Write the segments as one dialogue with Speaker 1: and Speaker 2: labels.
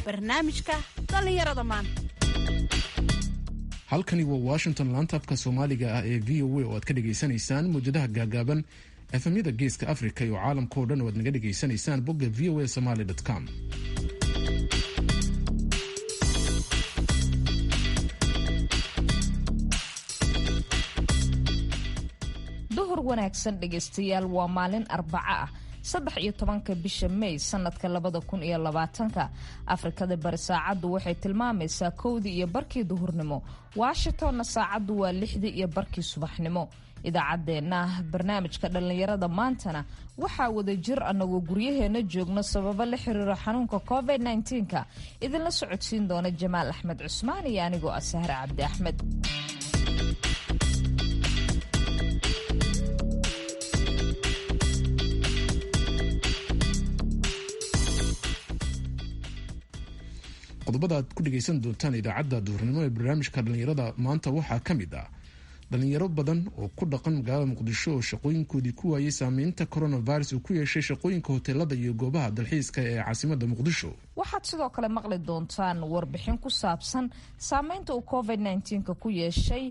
Speaker 1: barnaamijka dhallinyarada maanta.
Speaker 2: halkani waa Washington, laantaafka Soomaaliga ah ee VOA oo aad ka dhageysanaysaan muujadaha gaagaaban efemyada geeska Afrika iyo caalamka oo dhan oo aad naga dhageysanaysaan bogga voasomali.com.
Speaker 3: duhur wanaagsan dhegaystayaal, waa maalin Arbaco ah 13 bisha May sanadka 2020. Afrikada bari saacadu waxay tilmaamaysaa 1:00 duhurnimo. Washingtonna saacadu waa 6:00 subaxnimo. idaacadeena barnaamijka dhalinyarada maantana waxaa wada jir anagoo guryaheena joogno sababo la xiriira xanuunka COVID-19 idinla socodsiin doona Jamaal Axmed Cusmaan iyo anigoo ah Sahra Cabdi Axmed.
Speaker 2: qodobada aad ku dhageysan doontaan idaacadda duhurnimo ee barnaamijka dhalinyarada maanta waxaa ka mid ah dhalinyaro badan oo ku dhaqan magaalada Muqdisho oo shaqooyinkoodii ku waayay saameynta coronavirus uu ku yeeshay shaqooyinka hoteelada iyo goobaha dalxiiska ee caasimadda Muqdisho.
Speaker 3: waxaad sidoo kale maqli doontaan warbixin ku saabsan saameynta uu COVID-19 ku yeeshay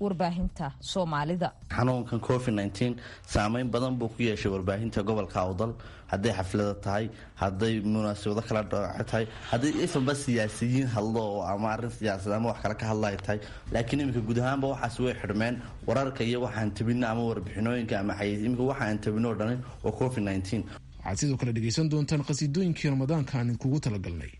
Speaker 3: warbaahinta Soomaalida.
Speaker 4: xanuunkan COVID-19 saameyn badan buu ku yeeshay warbaahinta gobolka Awdal, hadday xaflada tahay, hadday munaasabado kala dhaca tahay, hadday ifba siyaasiyiin hadlo ama arrin siyaasadeed ama wax kale ka hadlay tahay. laakiin iminka guud ahaanba waxaas way xidhmeen wararka iyo waxaan tabinaa ama warbixinooyinka ama xayeysiinka waxaan tabinoo dhan oo COVID-19.
Speaker 2: waxaad sidoo kale dhageysan doontaan qasiidooyinkii Ramadaanka aan kugu talagalnay.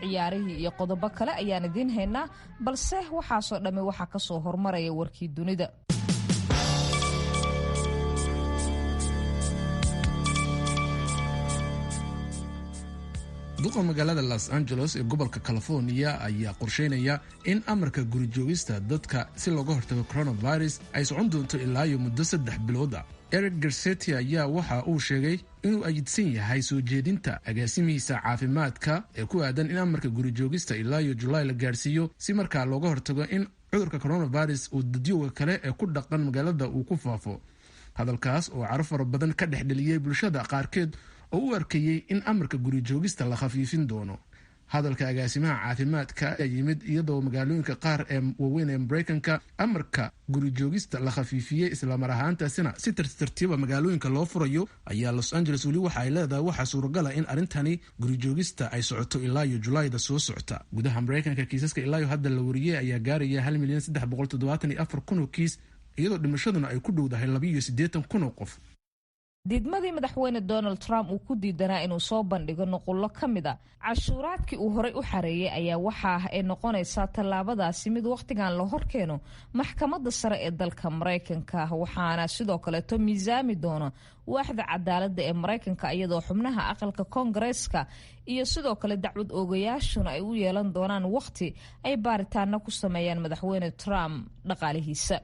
Speaker 3: ciyaarihii iyo qodobo kale ayaan idiin haynaa, balse waxaasoo dhammi waxaa ka soo hormaraya warkii dunida.
Speaker 2: duqa magaalada Los Angeles ee gobolka California ayaa qorsheynaya in amarka guri joogista dadka si looga hortago coronavirus ay socon doonto ilaa iyo muddo 3 bilood ah. Eric Garcetti ayaa waxa uu sheegay inuu ayidsan yahay soo jeedinta agaasimihiisa caafimaadka ee ku aadan in amarka guri joogista ilaa iyo July la gaarsiiyo si markaa looga hortago in cudurka coronavirus uu dadyoga kale ee ku dhaqan magaalada uu ku faafo. hadalkaas oo caraf fara badan ka dhexdheliyay bulshada qaarkeed oo u arkayay in amarka guri joogista la khafiifin doono. hadalka agaasimaha caafimaadka ayaa yimid iyadoo magaalooyinka qaar ee waaweyn ee Mareykanka amarka guri joogista la khafiifiyey isla mar ahaantaasina si tartiiba magaalooyinka loo furayo. ayaa Los Angeles weli waxa ay leedahay waxa suuragal ah in arrintani guri joogista ay socoto ilaa iyo Julayda soo socota. gudaha Mareykanka kiisaska ilaa iyo hadda la wariyay ayaa gaaraya 1,374,000 oo kiis, iyadoo dhimashaduna ay ku dhowdahay 82,000 qof.
Speaker 3: diidmadii madaxweyne Donald Trump uu ku diidanaa inuu soo bandhigo nuqullo ka mid a cashuuraadkii uu horey u xareeyay ayaa waxa ay noqonaysaa tallaabadaasi mid wakhtigan la horkeeno maxkamadda sare ee dalka Mareykanka, waxaana sidoo kaleeto miisaami doona waaxda cadaaladda ee Mareykanka, iyadoo xubnaha aqalka Koongareeska iyo sidoo kale dacwad oogayaashuna ay u yeelan doonaan wakhti ay baaritaano ku sameeyaan madaxweyne Trump dhaqaalihiisa.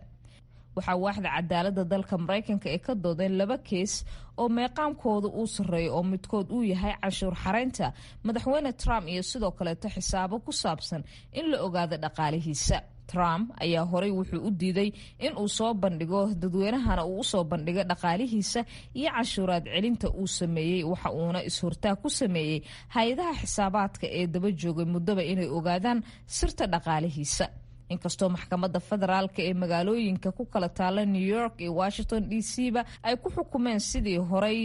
Speaker 3: waxaa waaxda cadaaladda dalka Mareykanka ee ka doodeen 2 kees oo meeqaamkooda uu sarreeyo oo midkood uu yahay cashuur xareynta madaxweyne Trump iyo sidoo kaleeto xisaabo ku saabsan in la ogaado dhaqaalihiisa. Trump ayaa horey wuxuu u diiday in uu soo bandhigo dadweynahana uu usoo bandhigo dhaqaalihiisa iyo cashuuraad celinta uu sameeyey, waxa uuna is-hortaag ku sameeyey hay-adaha xisaabaadka ee daba joogay muddaba inay ogaadaan sirta dhaqaalihiisa. inkastoo maxkamadda federaalka ee magaalooyinka ku kala taala New York iyo Washington DC ba ay ku xukumeen sidii horey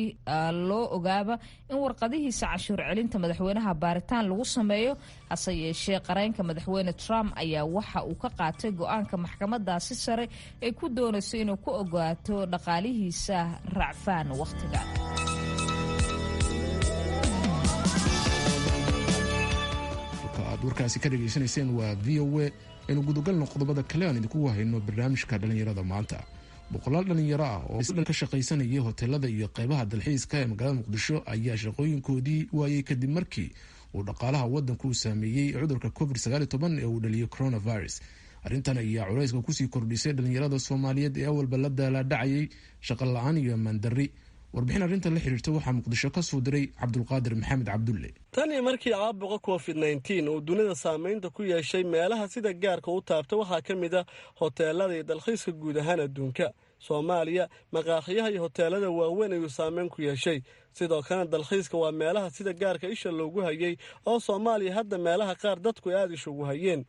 Speaker 3: loo ogaaba in warqadihiisa cashuur celinta madaxweynaha baaritaan lagu sameeyo, hase yeeshee qareenka madaxweyne Trump ayaa waxa uu ka qaatay go'aanka maxkamadaasi sare ee ku doonayso inuu ku ogaato dhaqaalihiisa racfaan waqtiga.
Speaker 2: warkaasi ka dhageysanayseen waa VOA. aynu gudagalno qodobada kale aan idinku wahayno barnaamijka dhalinyarada maanta. boqolaal dhalinyaro ah oo isdhan ka shaqaysanayay hoteelada iyo qaybaha dalxiiska ee magaalada Muqdisho ayaa shaqooyinkoodii waayay kadib markii uu dhaqaalaha waddanku saameeyey cudurka COVID-19 ee uu dhaliyay coronavirus. arrintan ayaa culayska kusii kordhisay dhalinyarada Soomaaliyeed ee awalba la daala dhacayay shaqo la'aan iyo mandari. warbixin arrinta la xiriirta waxaa muqdisho ka soo diray cabdulqaadir maxamed cabdulle.
Speaker 5: tan iyo markii caabuqa covid-19 uu dunida saamaynta ku yeeshay meelaha sida gaarka u taabta waxaa ka mid ah hoteelada iyo dalxiiska guud ahaan adduunka. soomaaliya maqaaxiyaha iyo hoteelada waaweyn ayuu saameyn ku yeeshay. sidoo kalena dalxiiska waa meelaha sida gaarka isha loogu hayay oo soomaaliya hadda meelaha qaar dadku aad ishugu hayeen.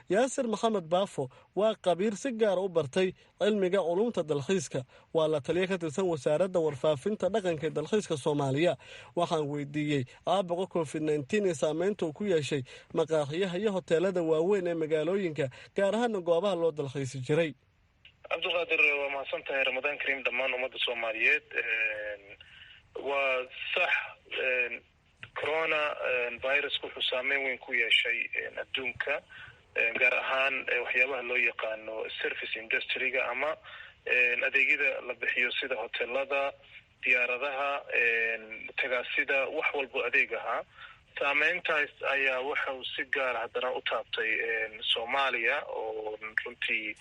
Speaker 5: yaasir maxamed baafo waa qabiir si gaara u bartay cilmiga culumta dalxiiska, waa la taliya ka tirsan wasaaradda warfaafinta dhaqanka ee dalxiiska soomaaliya. waxaan weydiiyey caabuqa covid-19 ee saameynta uu ku yeeshay maqaaxiyaha iyo hoteelada waaweyn ee magaalooyinka, gaar ahaana goobaha loo dalxiisi jiray.
Speaker 6: cabdiqaadir, waa mahadsan tahay. ramadaan kariim dhammaan ummadda soomaaliyeed. waa sax, corona virus wuxuu saameyn weyn ku yeeshay adduunka, gaar ahaan waxyaabaha loo yaqaano service industry-ga ama adeegyada la bixiyo sida hoteelada, diyaaradaha, tagaasida, wax walbo adeeg ahaa. saameyntaas ayaa waxau si gaara haddana u taabtay soomaaliya oo runtii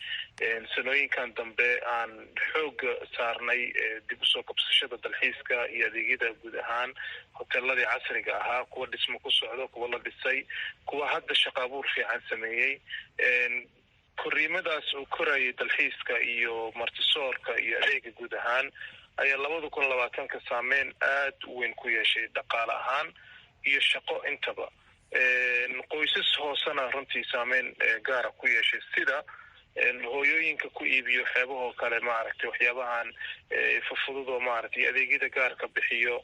Speaker 6: sanooyinkan dambe aan xooga saarnay dib usoo kabsashada dalxiiska iyo adeegyada guud ahaan hoteeladii casriga ahaa, kuwa dhismo ku socdo, kuwa la dhisay, kuwa hadda shaqa abuur fiican sameeyey. koriimadaas uu korayay dalxiiska iyo martisoorka iyo adeega guud ahaan ayaa 2020 saameyn aad u weyn ku yeeshay dhaqaale ahaan iyo shaqo intaba. qoysas hoosena runtii saameyn gaara ku yeeshay, sida hooyooyinka ku iibiyo xeebahoo kale maaragtay waxyaabahan fufududoo maaragtay adeegyada gaarka bixiyo,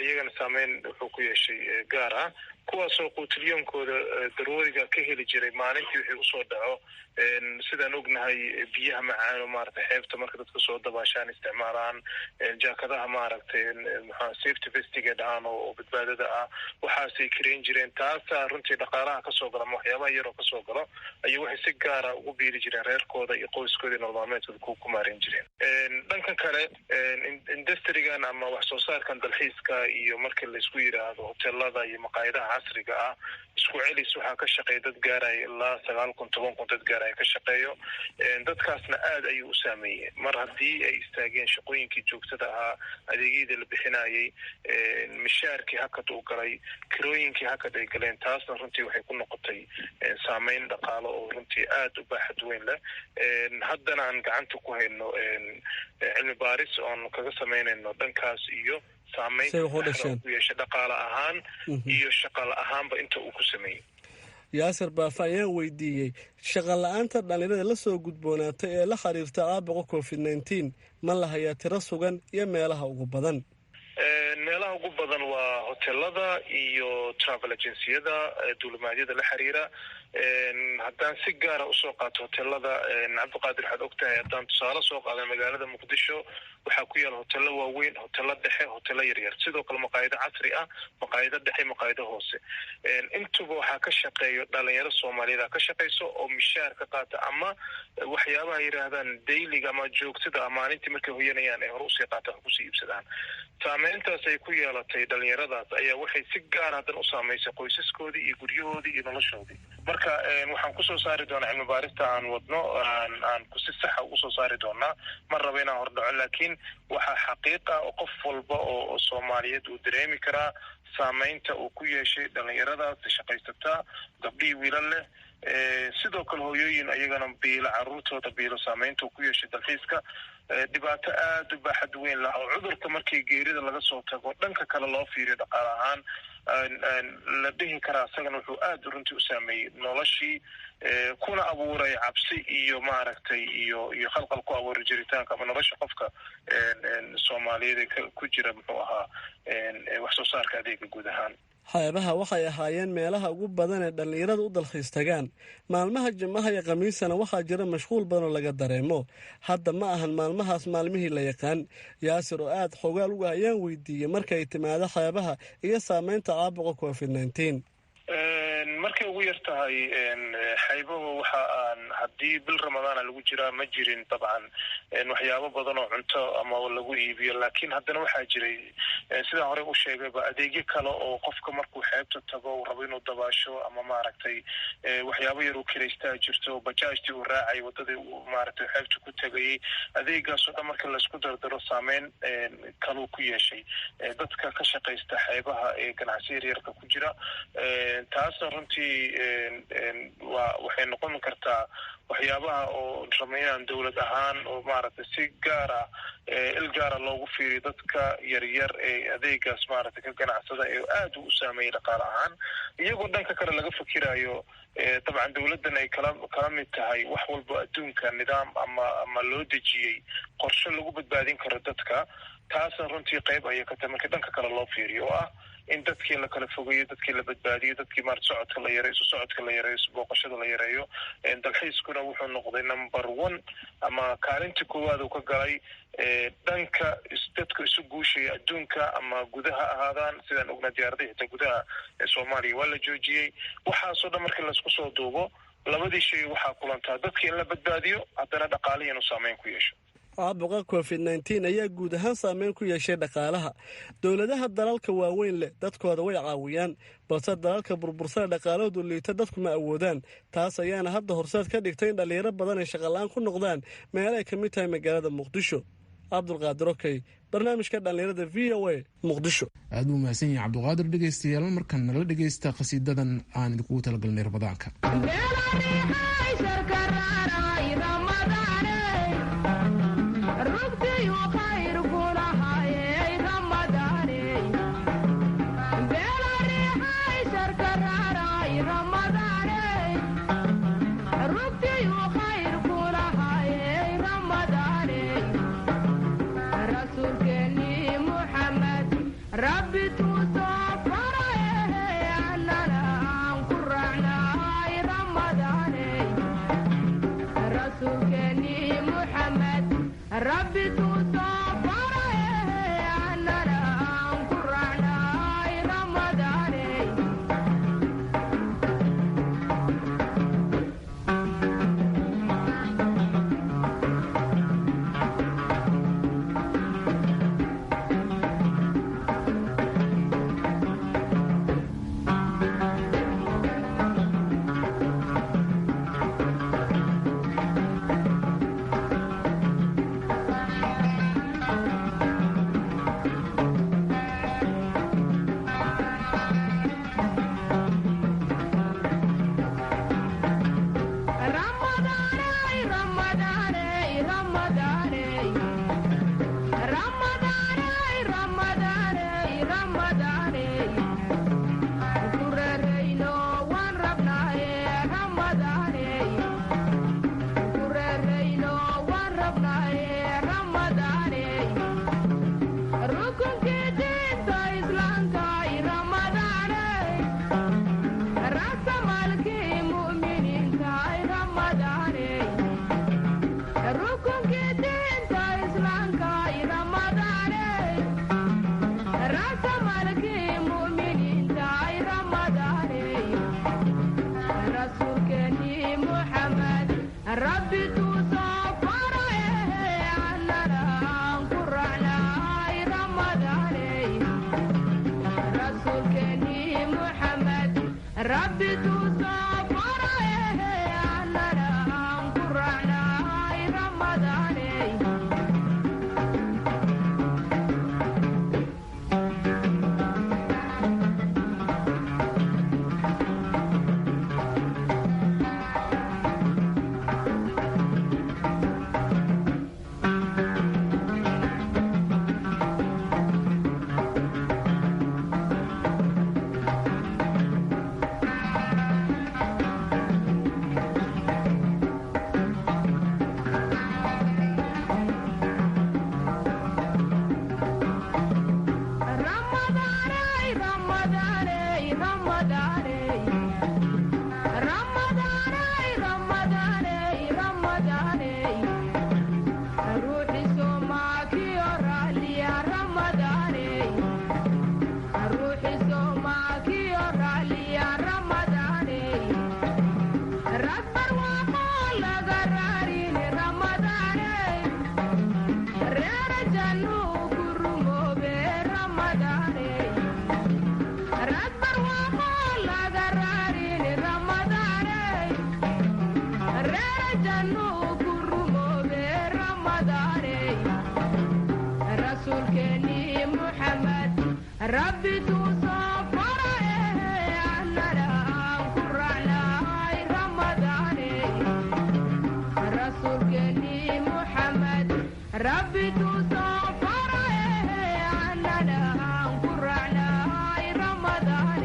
Speaker 6: iyagana saameyn wuxuu ku yeeshay gaar ah. kuwaasoo quutiliyoonkooda darooriga ka heli jiray maalintii wixii usoo dhaco. sidaan ognahay biyaha macaan oo maaragtay xeebta marka dadka soo dabaashaan isticmaalaan jaakadaha maaragtay safety vestiga dhahaan oo badbaadada ah, waxaasay kareyn jireen. taasaa runtii dhaqaalaha kasoo gala ama waxyaabaha yaroo kasoo galo ayay waxay si gaara ugu biiri jireen reerkooda iyo qoyskooda iyo nololmaalmeedkooda ku maareyn jireen. dhankan kale industrigan ama wax soo saarkan dalxiiska iyo markii laisku yidhaahdo hoteelada iyo maqaayadaha casriga ah, isku celis waxaa ka shaqeeya dad gaaraya ilaa 9,000-10,000 dad gaaraya ka shaqeeyo. dadkaasna aad ayuu u saameeyey mar haddii ay istaageen shaqooyinkii joogtada ahaa, adeegyadii la bixinayay, mishaarkii hakad uu galay, kirooyinkii hakad ay galeen. taasna runtii waxay ku noqotay saameyn dhaqaalo oo runtii aad u baaxad weyn leh. haddana aan gacanta ku hayno cilmi baaris oon kaga samaynayno dhankaas iyo saameynta ku yeesha dhaqaale ahaan iyo shaqala ahaanba inta uu ku sameeyey.
Speaker 5: yaasir baafa ayaan weydiiyey shaqa la-aanta dhalinyarada la soo gudboonaatay ee la xiriirta caabuqa covid-19 ma la hayaa tiro sugan iyo meelaha ugu badan?
Speaker 6: meelaha ugu badan waa hoteelada iyo travel agenciyada duulimaadyada la xiriira. haddaan si gaara usoo qaato hoteelada, cabdiqaadir waxaad ogtahay, haddaan tusaale soo qaada magaalada muqdisho waxaa ku yaala hoteelo waaweyn, hoteelo dhexe, hoteelo yaryar, sidoo kale maqaayado casri ah, maqaayado dhexe, maqaayado hoose. intuba waxaa ka shaqeeyo dhalinyaro soomaaliyeed ka shaqeyso oo mishaar ka qaata ama waxyaabaha yidhaahdaan dayliga ama joogtada ah, maalintii markay hoyanayaan ay hore usii qaataan wax kusii iibsadaan. saameyntaas ay ku yeelatay dhalinyaradaas ayaa waxay si gaar hadan u saameysay qoysaskoodii iyo guryahoodii iyo noloshoodii. marka waxaan kusoo saari doonaa cilmi baarista aan wadno, aan si saxa ugu soo saari doonaa. ma raba inaan hordhaco, laakiin waxaa xaqiiq ah oo qof walba oo soomaaliyeed uu dareemi karaa saameynta uu ku yeeshay dhalinyaradaas shaqaysataa, gabdhihii wiilal leh, sidoo kale hooyooyin ayagana biilo caruurtooda biilo saameynta uu ku yeeshay dalxiiska. dhibaato aada u baaxad weyn lah oo cudurka markii geerida laga soo tago dhanka kale loo fiiriyo dhaqaale ahaan la dhihi karaa isagana wuxuu aada runtii u saameeyey noloshii, kuna abuuray cabsi iyo maaragtay iyo khalqal ku abuuray jiritaanka ama nolosha qofka soomaaliyeed ee ku jira muxuu ahaa wax soo saarka adeega guud ahaan.
Speaker 5: xeebaha waxay ahaayeen meelaha ugu badan ee dhallinyarada u dalxiis tagaan. maalmaha jimcaha iyo khamiisana waxaa jira mashquul badanoo laga dareemo. hadda ma ahan maalmahaas maalmihii la yaqaan. yaasir oo aada xogaal uga ayaan weydiiyey markay timaado xeebaha iyo saameynta caabuqa covid-19.
Speaker 6: markay ugu yar tahay xaybahu waxa aan haddii bil ramadaana lagu jiraa ma jirin dabcan waxyaabo badan oo cunto ama lagu iibiyo laakiin haddana waxaa jiray sidaan horey u sheegayba adeegyo kale oo qofka markuu xeebta tago uu rabo inuu dabaasho ama maaragtay waxyaabo yar uu kiraystaa jirto bajaajtii uu raacay wadadii uu maaragtay xeebta ku tegayay adeegaasoo dhan marka laisku dardaro saameyn kaluu ku yeeshay dadka ka shaqaysta xeebaha ee ganacsi yaryarka ku jira taasna runtii waxay noqon kartaa waxyaabaha oo raba inaan dowlad ahaan oo maaragtay si gaara il gaara loogu fiiriyo dadka yaryar ee adeegaas maaragtay ka ganacsada ee aada u saameeyay dhaqaale ahaan iyagoo dhanka kale laga fikirayo dabcan dowladdan ay kala mid tahay wax walba adduunka nidaam ama loo dejiyey qorshe lagu badbaadin karo dadka taasna runtii qayb ayay ka tahay marka dhanka kale loo fiiriyo oo ah in dadkii la kala fogeeyo dadkii la badbaadiyo dadkii maarata socodka la yareeyo isu socodka la yareeyo isu booqashada la yareeyo dalxiiskuna wuxuu noqday number 1 ama kaalinta koowaad uu ka galay dhanka dadka isu guushaya adduunka ama gudaha ahaadaan sidaan ognaa diyaaradaha xitaa gudaha Soomaaliya waa la joojiyey waxaasoo dhan markii laisku soo duubo labadii shay waxaa kulantaa dadkii in la badbaadiyo haddana dhaqaalihi inuu saameyn ku yeesho
Speaker 5: caabuqa covid-19 ayaa guud ahaan saameyn ku yeeshay dhaqaalaha dowladaha dalalka waaweyn leh dadkooda way caawiyaan balse dalalka burbursada dhaqaalahoodu liita dadku ma awoodaan taas ayaana hadda horseed ka dhigtay in dhallinyaro badan ay shaqalaan ku noqdaan meel ay ka mid tahay magaalada muqdisho cabdulqaadir okey barnaamijka dhallinyarada v o a muqdisho
Speaker 2: aad buu mahadsan yahay cabdulqaadir dhegeystayaal markan nala dhegeysta qasiidadan aan idinkugu talagalnay ramadaanka
Speaker 7: محمد ربي تصفر أننا قرعنا رمضان الرسول كلي محمد ربي تصفر أننا قرعنا رمضان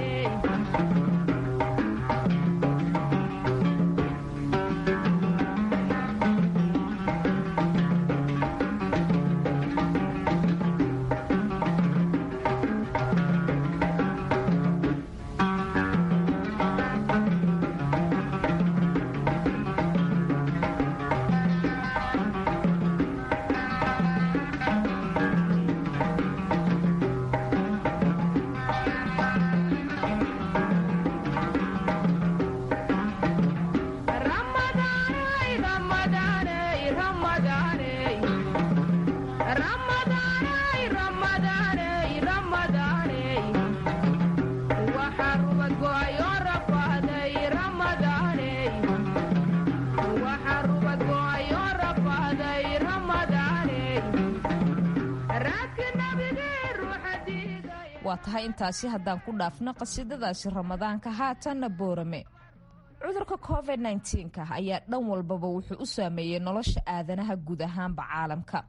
Speaker 3: waa tahay intaasi haddaan ku dhaafno qasiidadaasi ramadaanka haatanna boorame cudurka covid-19 ayaa dhan walbaba wuxuu u saameeyey nolosha aadanaha guud ahaanba caalamka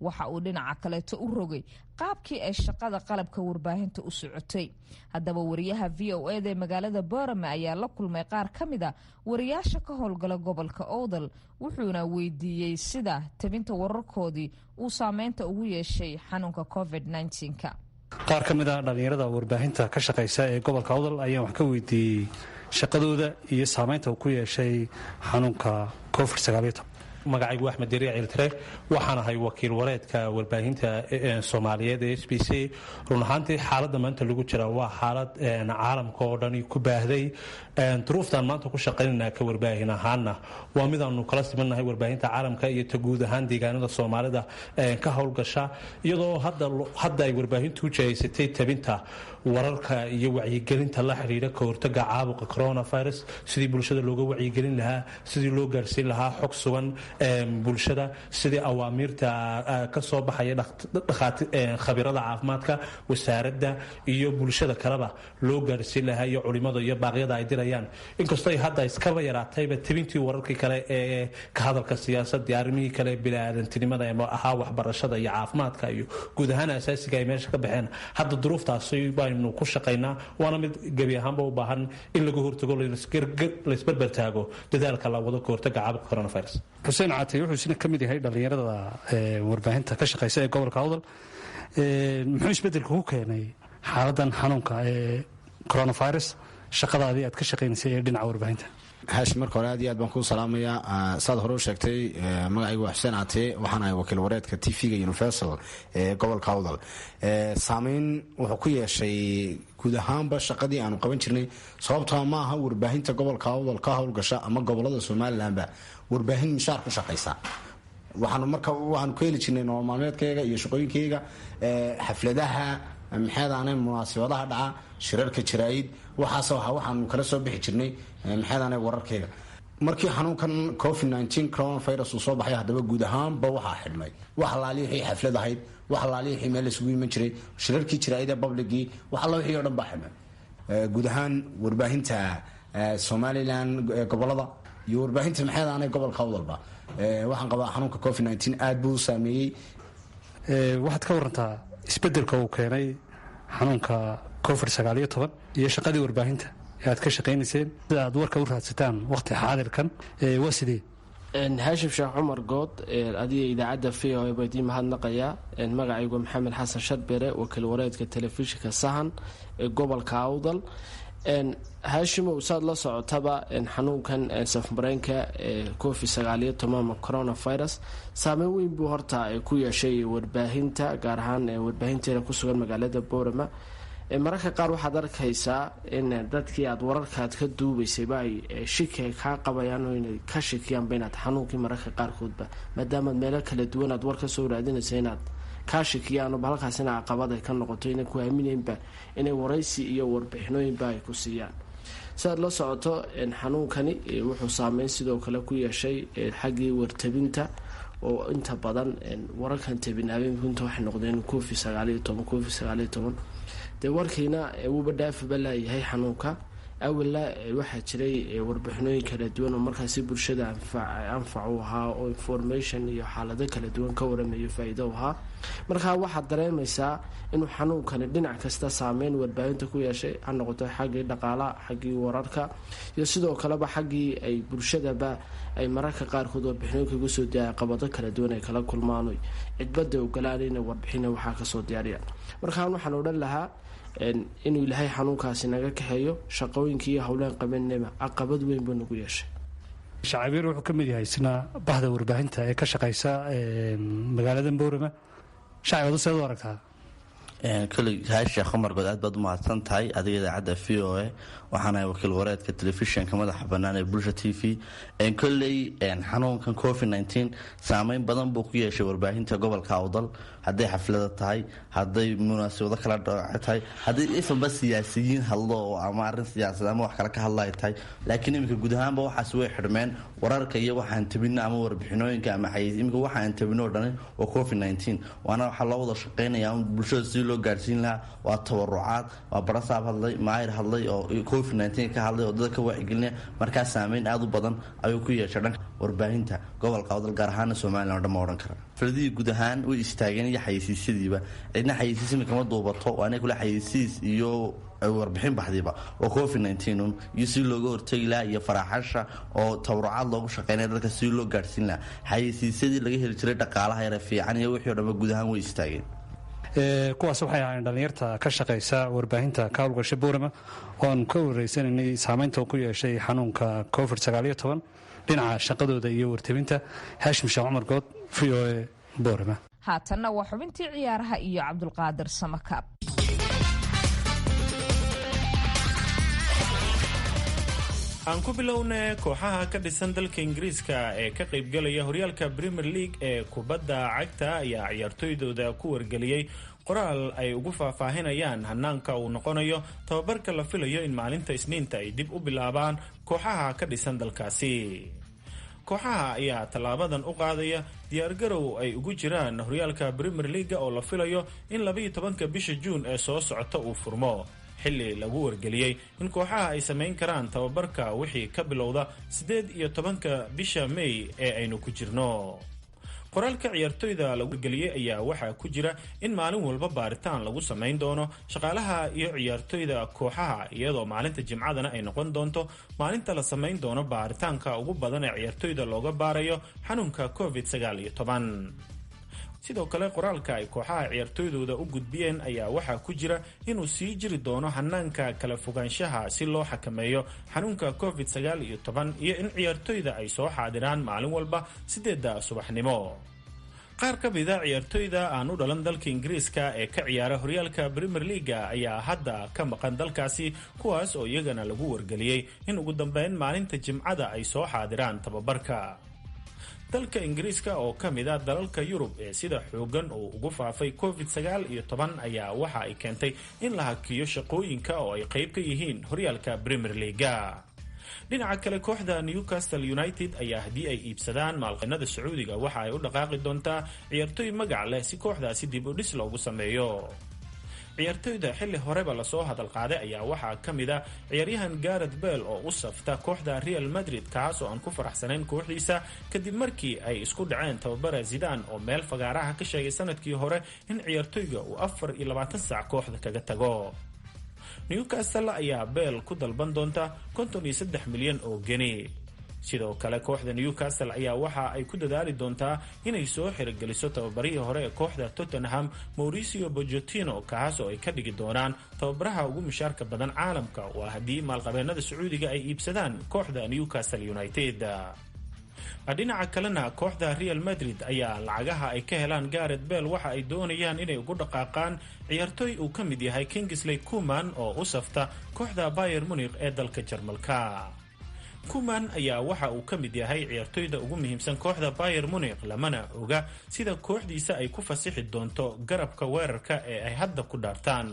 Speaker 3: waxa uu dhinaca kaleeto u rogay qaabkii ay shaqada qalabka warbaahinta u socotay haddaba wariyaha v o eda ee magaalada boorame ayaa la kulmay qaar ka mid a wariyaasha ka howlgala gobolka owdal wuxuuna weydiiyey sida tabinta wararkoodii uu saameynta ugu yeeshay xanuunka covid-19
Speaker 8: qaar ka mid a dhallinyarada warbaahinta ka shaqaysa ee gobolka awdal ayaan wax ka weydiiyey shaqadooda iyo saamaynta uu ku yeeshay xanuunka covid-19. magacaygu axmed deriya ciiltire waxaan ahay wakiil wareedka warbaahinta soomaaliyeed ee s b c run ahaantii xaaladda maanta lagu jira waa xaalad caalamka oo dhan ku baahday duruuftaan maanta ku shaqaynana ka warbaahin ahaana waa midaanu kala simannahay warbaahinta caalamka iyo ta guud ahaan deegaanada soomaalida ka howlgasha iyadoo hadda ay warbaahintu u jehaysatay tabinta wararka iyo wacyigelinta la xidhiidha ka hortaga caabuqa coronavirus sidii bulshada looga wacyigelin lahaa sidii loo gaarsiin lahaa xog sugan bulshada sidii awaamiirta ka soo baxaya khabirada caafimaadka wasaaradda iyo bulshada kaleba loo gaarsiin lahaa iyo culimada iyo baaqyada ay dirayaan inkastoo hadda iskaba yaraatayba tabintii wararkii kale ee ka hadalka siyaasadii arrimihii kale biniaadantinimada ee ahaa waxbarashada iyo caafimaadka iyo guud ahaan asaasiga ay meesha ka baxeen hadda duruuftaasi baynu ku shaqaynaa waana mid gebi ahaanba u baahan in laga hortago laisbarbartaago dadaalka la wado ka hortaga caabuqa coronavirus. xuseen caatay wuxuu isna ka mid yahay dhallinyarada warbaahinta ka shaqaysa ee gobolka awdal muxuu isbedelka ku keenay xaaladan xanuunka ee coronavirus shaqadaadii aad ka shaqaynaysay ee dhinaca warbaahinta?
Speaker 9: haashim marka hore aad iyo aad baan kuu salaamayaa saad hore u sheegtay magacaygu waa xuseen caatee waxaan ahay wakiil wareedka tv-ga universal ee gobolka awdal saameyn wuxuu ku yeeshay guud ahaanba shaqadii aanu qaban jirnay sababtoo ma aha warbaahinta gobolka awdal ka howlgasha ama gobolada somalilanba warbaahin mishaar ku shaqaysa waxaanu ka heli jirnay nolol maalmeedkayga iyo shaqooyinkayga xafladaha maxeedaanay munaasabadaha dhaca shirarka jaraa'id waxaas waxaanu kala soo bixi jirnay maxeedaanay wararkayga markii xanuunkan covid-19 coronavirus uu soo baxay haddaba guud ahaanba waxaa xidhmay wax alaali wixii xaflad ahayd wax alaali wixii meel laysugu iman jiray shirarkii jaraa'id ee publicii wax alla wixii oo dhan baa xidhmay guud ahaan warbaahinta somalilan gobolada iyo warbaahinta maxeedaanay gobolka awdalba waxaan qabaa xanuunka covid-19 aad buu u saameeyey.
Speaker 8: waxaad ka warantaa isbedelka uu keenay xanuunka covid-19 iyo shaqadii warbaahinta ee aad ka shaqaynayseen sida aad warka u raadsataan waqti xaadirkan waa sidee?
Speaker 10: haashim sheekh cumar good adiga idaacadda v o baa idiin mahadnaqayaa magacaygu maxamed xasan sharbere wakiil wareedka telefishinka sahan ee gobolka awdal. haashimow saad la socotaba xanuunkan safmareenka covid-19 ama coronavirus saameyn weyn buu horta ku yeeshay warbaahinta gaar ahaan warbaahinteena kusugan magaalada boorama. mararka qaar waxaad arkaysaa in dadkii aad wararkaaad ka duubaysayba ay shiki ay kaa qabayaan oo inay ka shikiyaanba inaad xanuunkii mararka qaarkoodba maadaamaad meelo kala duwan aad war ka soo raadinaysa inaad kaa shikiyaanba halkaasina caqabad ay ka noqoto inay ku aaminaynba inay waraysi iyo warbixinooyinba ay ku siiyaan. sidaad la socoto xanuunkani wuxuu saameyn sidoo kale ku yeeshay xaggii wartabinta oo inta badan wararkan tabinaabeen runta waxay noqdeen covid 19 dee warkiina wuuba dhaafiba laayahay xanuunka awala waxaa jiray warbixinooyin kala duwan oo markaasi bulshada anfac u ahaa oo information iyo xaalado kala duwan ka waramayo faa'iido u ahaa markaa waxaad dareemaysaa inuu xanuunkani dhinac kasta saameyn warbaahinta ku yeeshay ha noqoto xaggii dhaqaalaha xaggii wararka iyo sidoo kaleba xaggii ay bulshadaba ay mararka qaarkood warbixinooyin kaga soo diyaar qabado kala duwan ay kala kulmaan cidbada ogolaan inay warbixina waxaa kasoo diyaariyaan markaa waxaan odhan lahaa inuu ilaahay xanuunkaasi naga kaxeeyo shaqooyinkii iyo howlaan qabanaba caqabad weyn buu nagu yeeshay
Speaker 8: shacabiir wuxuu ka mid yahay isna bahda warbaahinta ee ka shaqaysa magaalada boorama shacabadu seed u aragtaa
Speaker 4: koley sheekh cumar good aad baad u mahadsan tahay adiga idaacadda v o a waxaanahay wakiil wareedka telefishinka madaxa bannaan ee bulsha t v koley xanuunkan covid 19 saameyn badan buu ku yeeshay warbaahinta gobolka awdal hadday xaflada tahay hadday munaasabado kala dhooce tahay hadday ifanba siyaasiyiin hadlo oo ama arrin siyaasad ama wax kale ka hadlay tahay laakiin iminka guud ahaanba waxaas way xidhmeen wararka iyo waxaan tabino ama warbixinooyinka ama iminka waxaan tabino dhan waa covid 19 waana waxaa loo wada shaqeynayaa bulshada si loo gaarsiin lahaa waa tabarucaad waa barasaab hadlay maayir hadlay oo covid 19 ka hadlay oo dadka wacyigelinaya markaa saameyn aad u badan ayuu ku yeeshay dhanka warbaahinta gobolka awdal gaar ahaana somalilan oo dhan ma odhan kara fardihii guud ahaan way istaageen iyo xayeysiisyadiiba cidna xayeysiisimi kama duubato waana kule xayeysiis iyo warbixin baxdiiba oo covid 19 iyo si looga hortagi lahaa iyo faraaxasha oo tabarucaad loogu shaqeynaya dadka si loo gaarsiin lahaa xayeysiisyadii laga heli jiray dhaqaalaha yara fiican iyo wixii o dhanba guud ahaan way istaageen
Speaker 8: kuwaas waxay ahaayeen dhallinyarta ka shaqaysa warbaahinta ka howlgasha boorama oo aanu ka wareysanaynay saameynta uu ku yeeshay xanuunka covid 19 dhinaca shaqadooda iyo wartabinta haashim sheekh cumar good v o a boorama
Speaker 3: haatanna waa xubintii ciyaaraha iyo cabdulqaadir samakaab
Speaker 11: aan ku bilowna kooxaha ka dhisan dalka ingiriiska ee ka qaybgalaya horyaalka premier league ee kubadda cagta ayaa ciyaartooydooda ku wargeliyey qoraal ay ugu faahfaahinayaan hanaanka uu noqonayo tababarka la filayo in maalinta isniinta ay dib u bilaabaan kooxaha ka dhisan dalkaasi kooxaha ayaa tallaabadan u qaadaya diyaargarow ay ugu jiraan horyaalka premier leaga oo la filayo in 12 bisha juun ee soo socota uu furmo xilli lagu wargeliyey in kooxaha ay samayn karaan tababarka wixii ka bilowda 18 bisha May ee aynu ku jirno qoraalka ciyaartooyda lagu wargeliyey ayaa waxaa ku jira in maalin walba baaritaan lagu samayn doono shaqaalaha iyo ciyaartooyda kooxaha iyadoo maalinta jimcadana ay noqon doonto maalinta la samayn doono baaritaanka ugu badan ee ciyaartooyda looga baarayo xanuunka covid 19 sidoo kale qoraalka ay kooxaha ciyaartooydooda u gudbiyeen ayaa waxaa ku jira inuu sii jiri doono hanaanka kala fogaanshaha si loo xakameeyo xanuunka covid 19 iyo in ciyaartooyda ay soo xaadiraan maalin walba 8 subaxnimo qaar ka mida ciyaartooyda aan u dhalan dalka ingiriiska ee ka ciyaara horyaalka premier leaga ayaa hadda ka maqan dalkaasi kuwaas oo iyagana lagu wargeliyey in ugu dambeyn maalinta jimcada ay soo xaadiraan tababarka dalka ingiriiska oo ka mid ah dalalka yurub ee sida xoogan uu ugu faafay covid 19 ayaa waxa ay keentay in la hakiyo shaqooyinka oo ay qayb ka yihiin horyaalka premier leaga dhinaca kale kooxda Newcastle United ayaa haddii ay iibsadaan maalqabeennada Sacuudiga waxa ay u dhaqaaqi doontaa ciyaartooy magac leh si kooxdaasi dib u dhis loogu sameeyo ciyaartooyda xilli horeba lasoo hadal qaaday ayaa waxaa ka mid ah ciyaaryahan Gareth Bale oo u safta kooxda Real Madrid kaas oo aan ku faraxsanayn kooxdiisa kadib markii ay isku dhaceen tababara Zidane oo meel fagaaraha ka sheegay sanadkii hore in ciyaartooyga uu 24 saac kooxda kaga tago Newcastle ayaa Bale ku dalban doonta 53 milyan oo geni sidoo kale kooxda Newcastle ayaa waxa ay ku dadaali doontaa inay soo xirigeliso tababarihii hore ee kooxda Tottenham Mauricio Pochettino kaas oo ay ka dhigi doonaan tababaraha ugu mushaarka badan caalamka waa haddii maalqabeennada Sacuudiga ay iibsadaan kooxda Newcastle United dhinaca kalena kooxda Real Madrid ayaa lacagaha ay ka helaan Gareth Bale waxa ay doonayaan inay ugu dhaqaaqaan ciyaartooy uu ka mid yahay Kingsley Coman oo u safta kooxda Bayern Munich ee dalka Jarmalka Coman ayaa waxa uu ka mid yahay ciyaartooyda ugu muhiimsan kooxda Bayern Munich lamana oga sida kooxdiisa ay ku fasixi doonto garabka weerarka ee ay hadda ku dhaartaan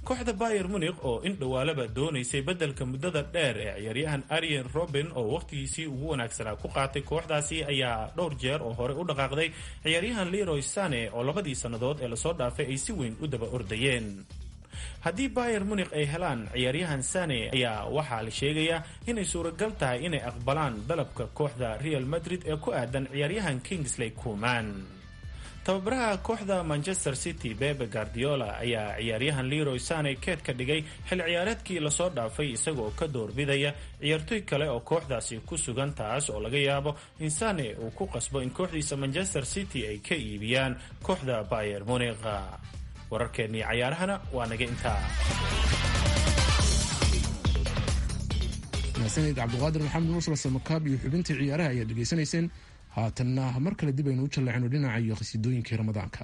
Speaker 11: kooxda Bayern Munich oo in dhawaalaba doonaysay bedelka muddada dheer ee ciyaaryahan Arjen Robben oo waqtigiisii ugu wanaagsanaa ku qaatay kooxdaasi ayaa dhowr jeer oo hore u dhaqaaqday ciyaaryahan Leroy Sané oo labadii sannadood ee lasoo dhaafay ay si weyn u daba ordayeen. haddii Bayern Munich ay helaan ciyaaryahan Sané ayaa waxaa la sheegayaa inay suuragal tahay inay aqbalaan dalabka kooxda Real Madrid ee ku aadan ciyaaryahan Kingsley Coman. tababaraha kooxda Manchester City Pep Guardiola ayaa ciyaaryahan Leroy Sané keed ka dhigay xil ciyaareedkii lasoo dhaafay isagoo ka doorbidaya ciyaartoy kale oo kooxdaasi ku sugan, taas oo laga yaabo in Sané uu ku qasbo in kooxdiisa Manchester City ay ka iibiyaan kooxda Bayern Munich. wararkeennii cayaarahana waa naga intaa.
Speaker 2: mahadsanid cabdiqaadir maxamed mursal samakaab iyo xubintii ciyaaraha ayaad dhegaysanayseen. haatanna mar kale dib aynu u jallacino dhinaca iyo qhasiidooyinkii ramadaanka.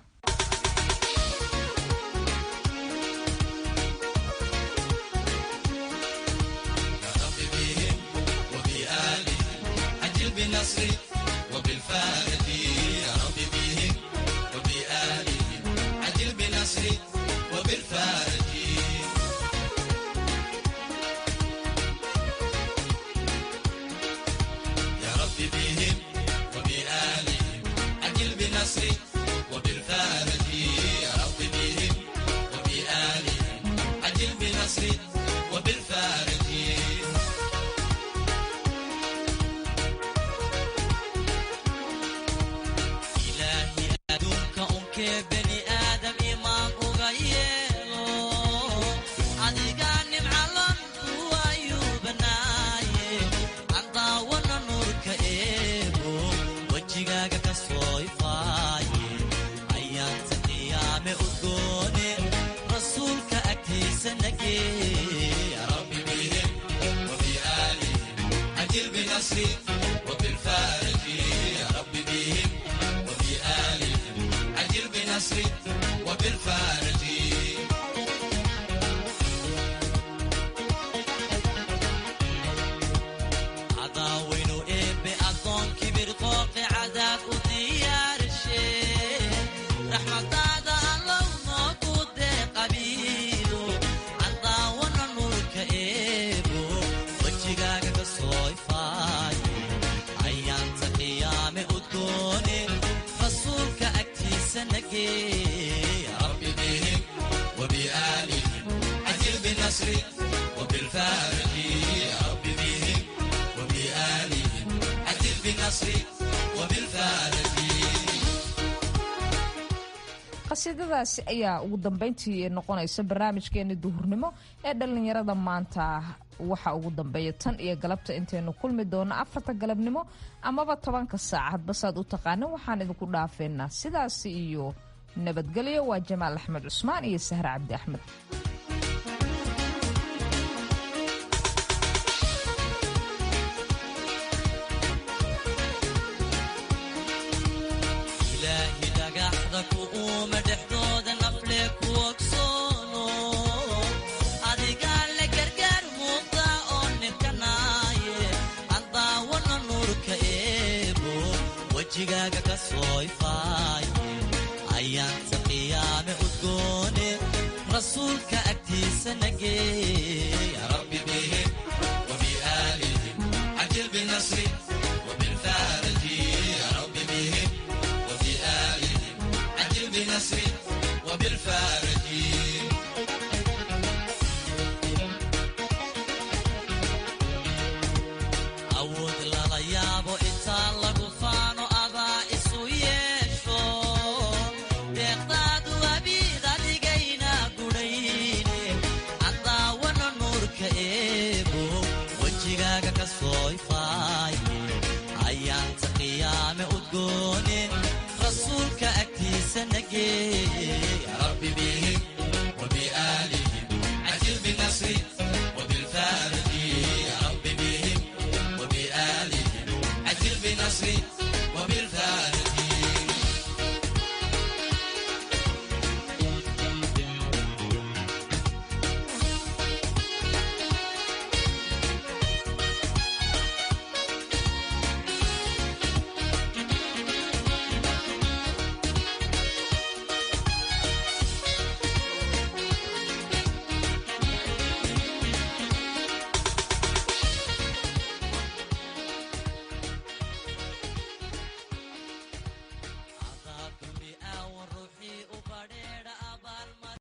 Speaker 3: qasiidadaasi ayaa ugu dambeyntii noqonaysa barnaamijkeeni duhurnimo ee dhallinyarada maanta. waxa ugu dambeeya tan iyo galabta intaynu kulmi doono 4 galabnimo amaba 10 saac hadba saad u taqaanin. waxaan idinku dhaafeynaa sidaasi iyo nabadgelyo. waa Jamaal Axmed Cusmaan iyo Sahar Cabdi Axmed.
Speaker 12: wajigaaga ka soo ifaaye ayaanta qiyaame udgoone rasuulka agtiisa nageey.